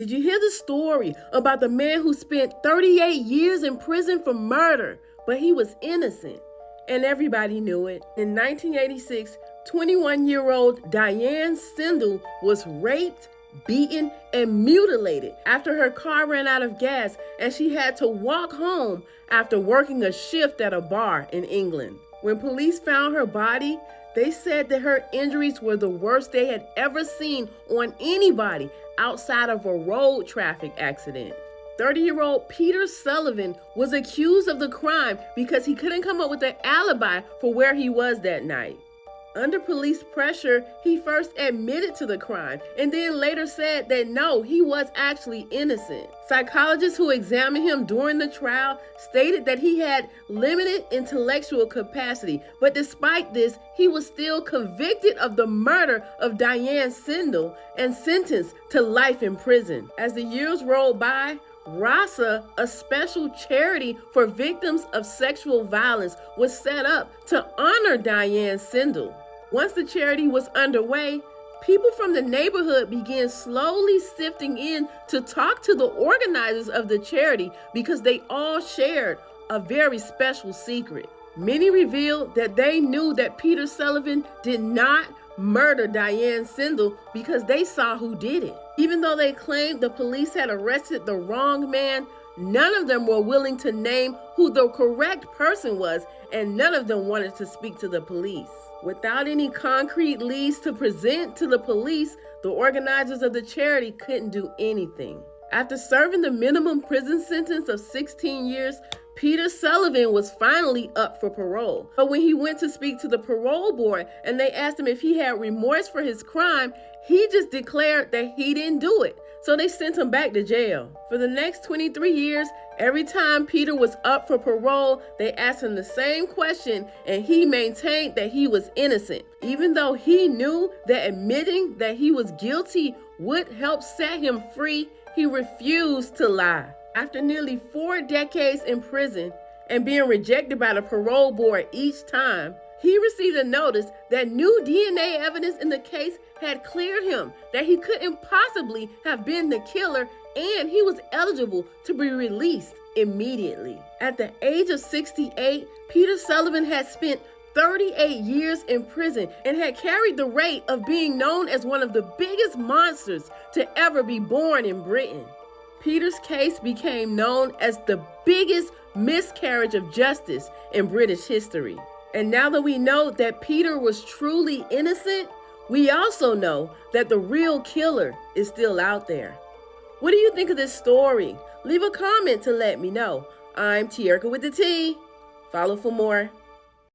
Did you hear the story about the man who spent 38 years in prison for murder, but he was innocent? And everybody knew it. In 1986, 21-year-old Diane Sindel was raped, beaten, and mutilated after her car ran out of gas and she had to walk home after working a shift at a bar in England. When police found her body, they said that her injuries were the worst they had ever seen on anybody outside of a road traffic accident. 30-year-old Peter Sullivan was accused of the crime because he couldn't come up with an alibi for where he was that night. Under police pressure, he first admitted to the crime and then later said that no, he was actually innocent. Psychologists who examined him during the trial stated that he had limited intellectual capacity, but despite this, he was still convicted of the murder of Diane Sindel and sentenced to life in prison. As the years rolled by, RASA, a special charity for victims of sexual violence, was set up to honor Diane Sindel. Once the charity was underway, people from the neighborhood began slowly sifting in to talk to the organizers of the charity because they all shared a very special secret. Many revealed that they knew that Peter Sullivan did not murder Diane Sindel because they saw who did it. Even though they claimed the police had arrested the wrong man, none of them were willing to name who the correct person was, and none of them wanted to speak to the police. Without any concrete leads to present to the police, the organizers of the charity couldn't do anything. After serving the minimum prison sentence of 16 years, Peter Sullivan was finally up for parole. But when he went to speak to the parole board and they asked him if he had remorse for his crime, he just declared that he didn't do it. So they sent him back to jail. For the next 23 years, every time Peter was up for parole, they asked him the same question and he maintained that he was innocent. Even though he knew that admitting that he was guilty would help set him free, he refused to lie. After nearly 4 decades in prison and being rejected by the parole board each time, he received a notice that new DNA evidence in the case had cleared him, that he couldn't possibly have been the killer, and he was eligible to be released immediately. At the age of 68, Peter Sullivan had spent 38 years in prison and had carried the weight of being known as one of the biggest monsters to ever be born in Britain. Peter's case became known as the biggest miscarriage of justice in British history. And now that we know that Peter was truly innocent, we also know that the real killer is still out there. What do you think of this story? Leave a comment to let me know. I'm Te-Erika with the T. Follow for more.